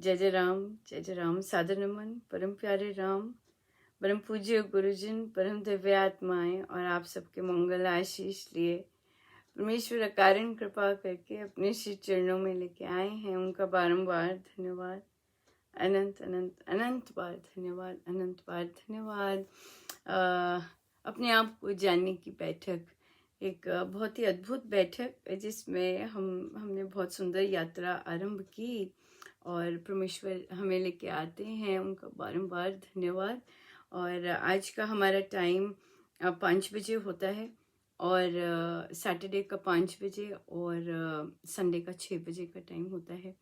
जय जय राम। सादर नमन परम प्यारे राम, परम पूज्य गुरुजन, परम दिव्य आत्माएं और आप सबके मंगल आशीष लिए परमेश्वर अकारण कृपा करके अपने श्री चरणों में लेके आए हैं। उनका बारंबार धन्यवाद, अनंत अनंत अनंत बार धन्यवाद, अनंत बार धन्यवाद। अपने आप को जानने की बैठक, एक बहुत ही अद्भुत बैठक जिसमें हमने बहुत सुंदर यात्रा आरंभ की और परमेश्वर हमें लेके आते हैं, उनका बारंबार धन्यवाद। और आज का हमारा टाइम 5 बजे होता है और सैटरडे का 5 बजे और संडे का 6 बजे का टाइम होता है।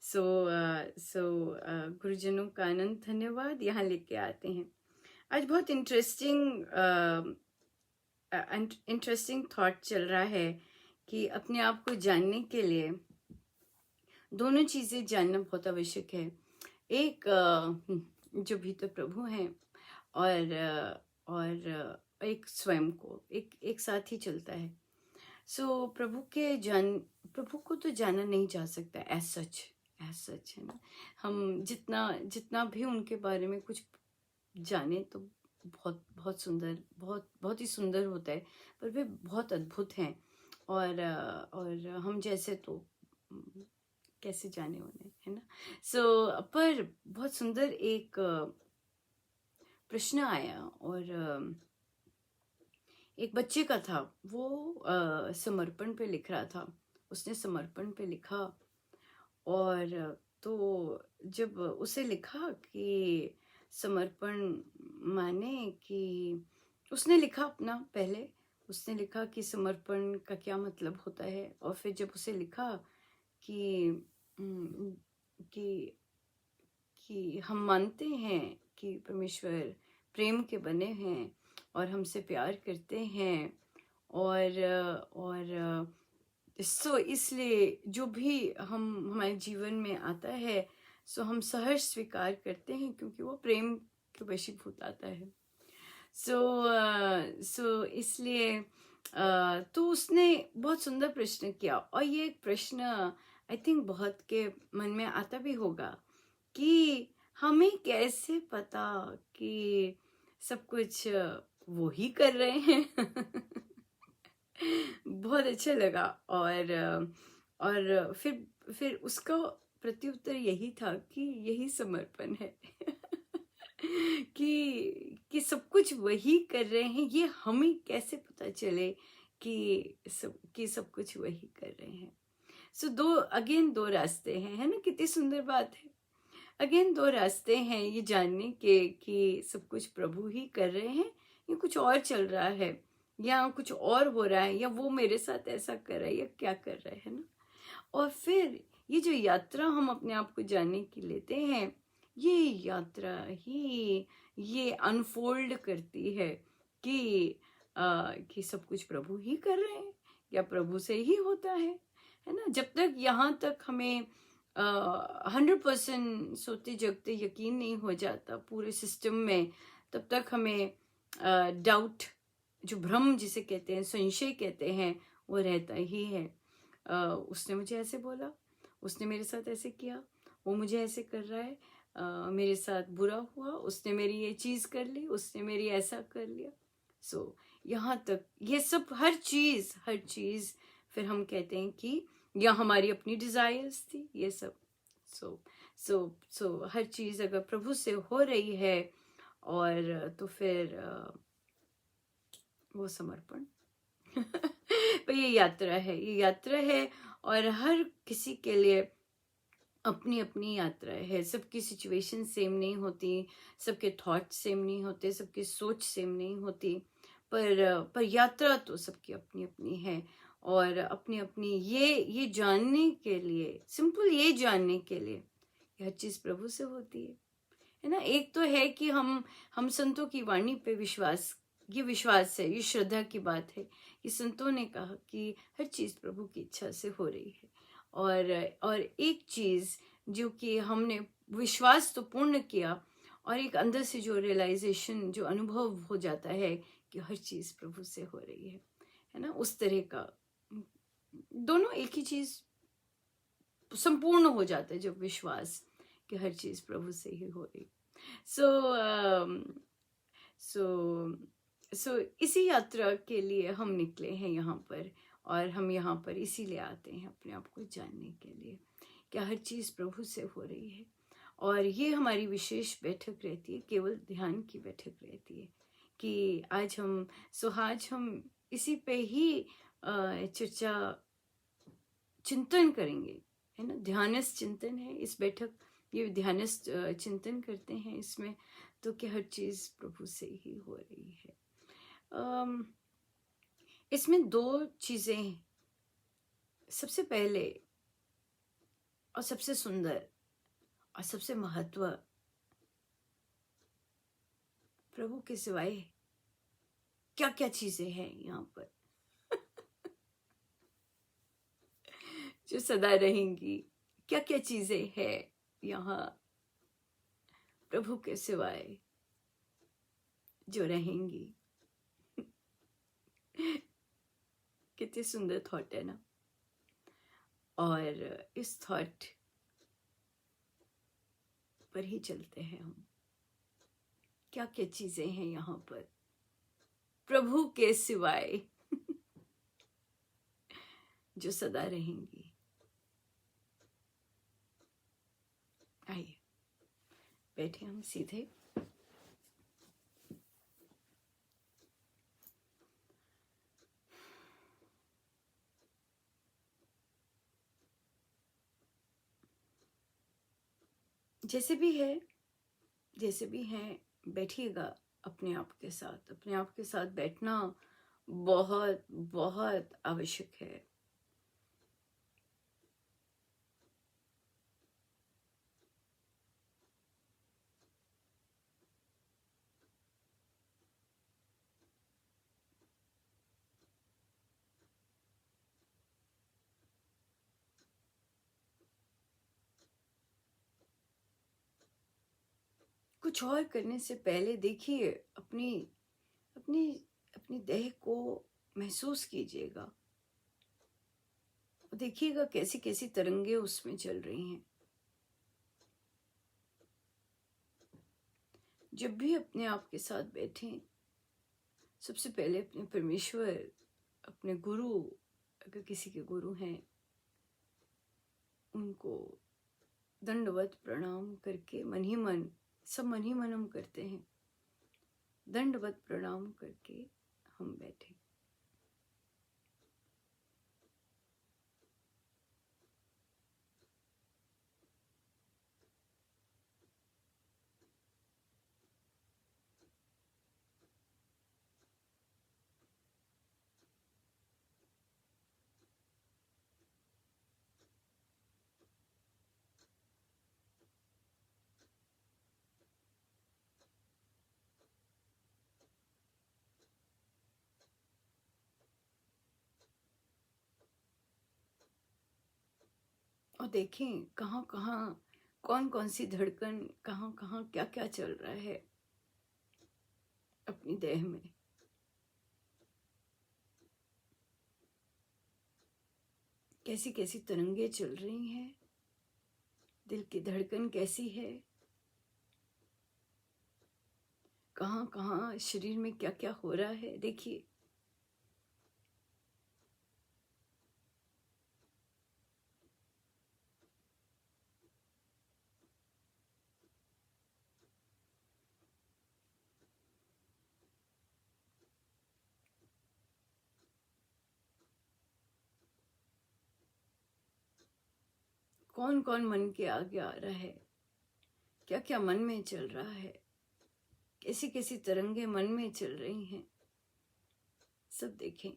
सो गुरुजनों का अनंत धन्यवाद, यहाँ लेके आते हैं। आज बहुत इंटरेस्टिंग थॉट चल रहा है कि अपने आप को जानने के लिए दोनों चीज़ें जानना बहुत आवश्यक है। एक जो भीतर प्रभु हैं और एक स्वयं को एक साथ ही चलता है। सो प्रभु को तो जाना नहीं जा सकता एज सच है ना। हम जितना भी उनके बारे में कुछ जाने तो बहुत सुंदर, बहुत ही सुंदर होता है, पर वे बहुत अद्भुत हैं और हम जैसे तो कैसे जाने उन्हें, है ना। पर बहुत सुंदर एक प्रश्न आया और एक बच्चे का था। वो समर्पण पे लिख रहा था, उसने समर्पण पे लिखा और तो जब उसे लिखा कि समर्पण माने कि उसने लिखा अपना, पहले उसने लिखा कि समर्पण का क्या मतलब होता है, और फिर जब उसे लिखा कि कि हम मानते हैं कि परमेश्वर प्रेम के बने हैं और हमसे प्यार करते हैं और इसलिए जो भी हमारे जीवन में आता है सो हम सहर्ष स्वीकार करते हैं, क्योंकि वो प्रेम के वशीभूत आता है। इसलिए तो उसने बहुत सुंदर प्रश्न किया, और ये एक प्रश्न आई थिंक बहुत के मन में आता भी होगा कि हमें कैसे पता कि सब कुछ वो ही कर रहे हैं। बहुत अच्छा लगा और फिर उसका प्रत्युत्तर यही था कि यही समर्पण है। कि सब कुछ वही कर रहे हैं, ये हमें कैसे पता चले कि सब कुछ वही कर रहे हैं। दो रास्ते हैं, है ना। कितनी सुंदर बात है। अगेन दो रास्ते हैं ये जानने के कि सब कुछ प्रभु ही कर रहे हैं, या कुछ और चल रहा है, या कुछ और हो रहा है, या वो मेरे साथ ऐसा कर रहा है, या क्या कर रहा है ना। और फिर ये जो यात्रा हम अपने आप को जानने की लेते हैं, ये यात्रा ही ये अनफोल्ड करती है कि सब कुछ प्रभु ही कर रहे हैं, या प्रभु से ही होता है ना। जब तक यहाँ तक हमें 100% सोते जगते यकीन नहीं हो जाता पूरे सिस्टम में, तब तक हमें डाउट, जो भ्रम जिसे कहते हैं, संशय कहते हैं, वो रहता ही है। उसने मुझे ऐसे बोला, उसने मेरे साथ ऐसे किया, वो मुझे ऐसे कर रहा है, मेरे साथ बुरा हुआ, उसने मेरी ये चीज़ कर ली, उसने मेरी ऐसा कर लिया। यहाँ तक ये सब हर चीज़ फिर हम कहते हैं कि या हमारी अपनी डिजायर्स थी, ये सब। हर चीज़ अगर प्रभु से हो रही है और तो फिर वो समर्पण। पर ये यात्रा है और हर किसी के लिए अपनी अपनी यात्रा है। सबकी सिचुएशन सेम नहीं होती, सबके थॉट सेम नहीं होते, सबकी सोच सेम नहीं होती, पर यात्रा तो सबकी अपनी अपनी है। और अपनी अपनी ये जानने के लिए, सिंपल ये जानने के लिए हर चीज़ प्रभु से होती है ना। एक तो है कि हम संतों की वाणी पे विश्वास है, ये श्रद्धा की बात है कि संतों ने कहा कि हर चीज़ प्रभु की इच्छा से हो रही है। और एक चीज़ जो कि हमने विश्वास तो पूर्ण किया, और एक अंदर से जो रियलाइजेशन, जो अनुभव हो जाता है कि हर चीज़ प्रभु से हो रही है ना। उस तरह का दोनों एक ही चीज़ संपूर्ण हो जाता है जब विश्वास कि हर चीज़ प्रभु से ही हो रही। सो सो सो इसी यात्रा के लिए हम निकले हैं यहाँ पर, और हम यहाँ पर इसीलिए आते हैं अपने आप को जानने के लिए कि हर चीज़ प्रभु से हो रही है। और ये हमारी विशेष बैठक रहती है, केवल ध्यान की बैठक रहती है कि आज हम इसी पे ही चर्चा चिंतन करेंगे, है ना। ध्यानस्थ चिंतन है इस बैठक, ये ध्यानस्थ चिंतन करते हैं इसमें, तो कि हर चीज़ प्रभु से ही हो रही है। इसमें दो चीज़ें हैं। सबसे पहले और सबसे सुंदर और सबसे महत्व, प्रभु के सिवाय क्या क्या चीज़ें हैं यहाँ पर जो सदा रहेंगी। क्या क्या चीज़ें हैं यहाँ प्रभु के सिवाय जो रहेंगी। कितनी सुंदर थॉट है ना। और इस थॉट पर ही चलते हैं हम। क्या क्या चीजें हैं यहाँ पर प्रभु के सिवाय जो सदा रहेंगी। आइए बैठे हम सीधे। जैसे भी हैं बैठिएगा। अपने आप के साथ बैठना बहुत बहुत आवश्यक है। कुछ और करने से पहले देखिए, अपनी अपनी अपनी देह को महसूस कीजिएगा। देखिएगा कैसी कैसी तरंगे उसमें चल रही हैं। जब भी अपने आप के साथ बैठें, सबसे पहले अपने परमेश्वर, अपने गुरु, अगर किसी के गुरु हैं, उनको दंडवत प्रणाम करके मन ही मन हम करते हैं। दंडवत प्रणाम करके हम बैठे। और देखें कहाँ कहाँ कौन कौन सी धड़कन, कहाँ कहाँ क्या क्या चल रहा है अपनी देह में। कैसी कैसी तरंगे चल रही हैं, दिल की धड़कन कैसी है, कहाँ कहाँ शरीर में क्या क्या हो रहा है। देखिए कौन कौन मन के आगे आ रहा है, क्या क्या मन में चल रहा है, कैसी कैसी तरंगे मन में चल रही हैं, सब देखें।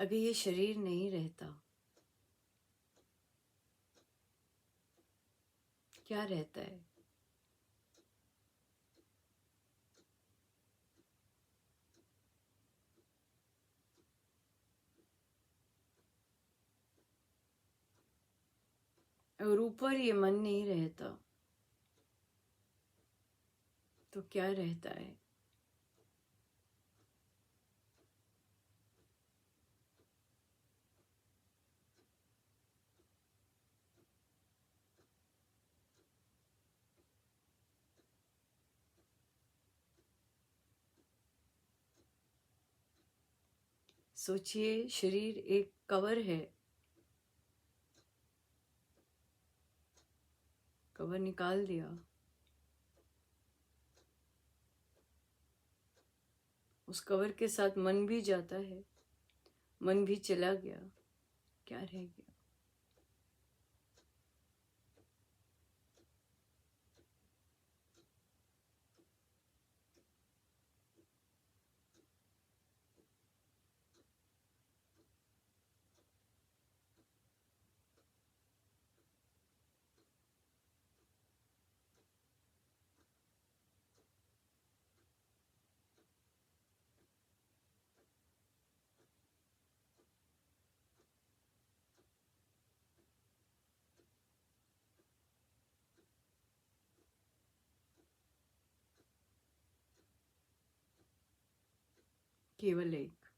अगर ये शरीर नहीं रहता, क्या रहता है? और ऊपर ये मन नहीं रहता तो क्या रहता है? सोचिए, शरीर एक कवर है, कवर निकाल दिया, उस कवर के साथ मन भी जाता है, मन भी चला गया, क्या रह गया? केवल एक।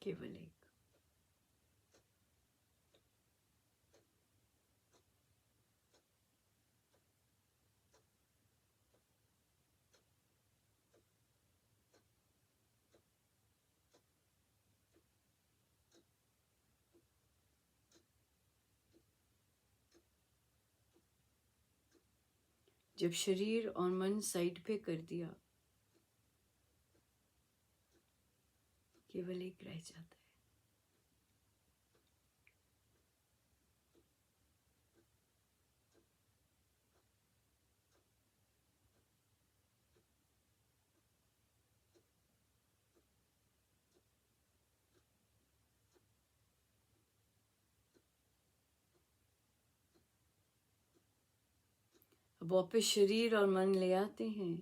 केवल एक। जब शरीर और मन साइड पे कर दिया, केवल एक रह जाता है। अब वापस शरीर और मन ले आते हैं।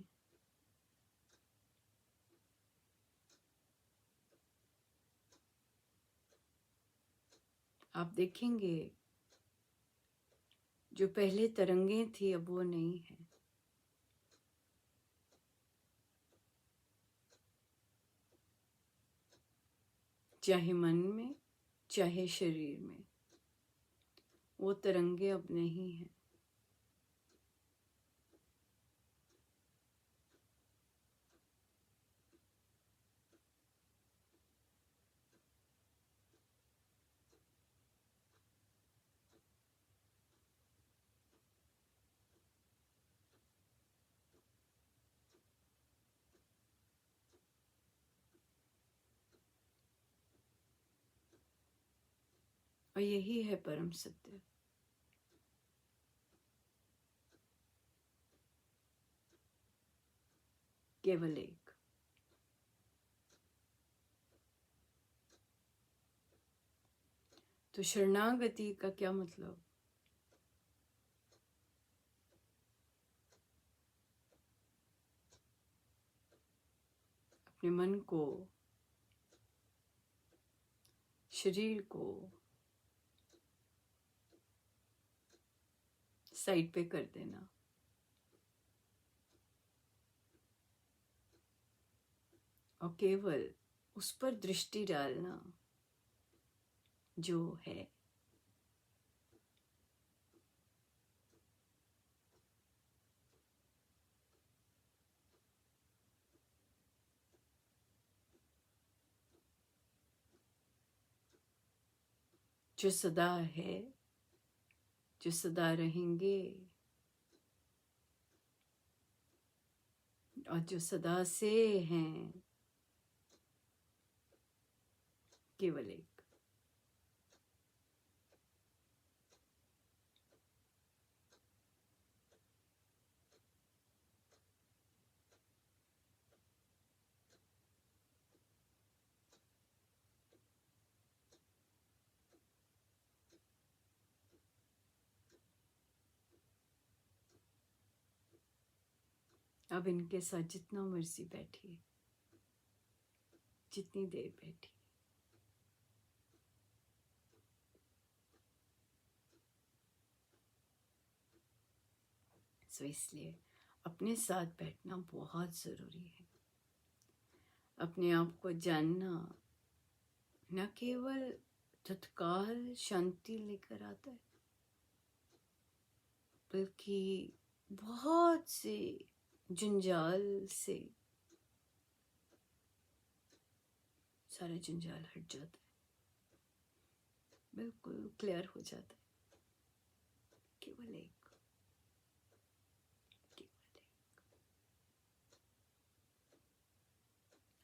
आप देखेंगे जो पहले तरंगें थी अब वो नहीं है। चाहे मन में चाहे शरीर में, वो तरंगे अब नहीं है। और यही है परम सत्य। केवल एक। तो शरणागति का क्या मतलब? अपने मन को, शरीर को साइड पे कर देना, और केवल उस पर दृष्टि डालना जो है। जो सदा है, जो सदा रहेंगे, और जो सदा से हैं। केवल एक। अब इनके साथ जितना मर्जी बैठिए, जितनी देर बैठिए। सो इसलिए अपने साथ बैठना बहुत ज़रूरी है। अपने आप को जानना न केवल तत्काल शांति लेकर आता है, बल्कि बहुत से जंजाल से सारा जंजाल हट जाता है, बिल्कुल क्लियर हो जाता है। केवल एक, केवल एक,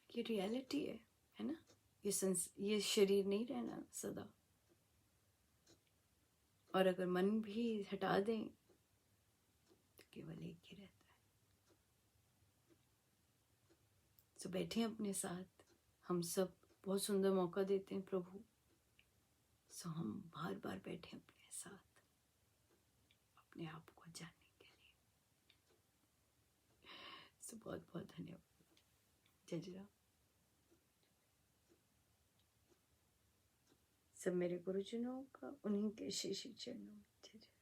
ये रियलिटी है ना। ये शरीर नहीं रहना सदा, और अगर मन भी हटा दें तो केवल एक ही रहता है। तो बैठे अपने साथ, हम सब बहुत सुंदर मौका देते हैं प्रभु। सो हम बार बार बैठे अपने साथ, अपने आप को जानने के लिए। सो बहुत बहुत धन्यवाद। जय जय राम। सब मेरे गुरुजनों का, उन्हीं के शीश चरणों में जय जय।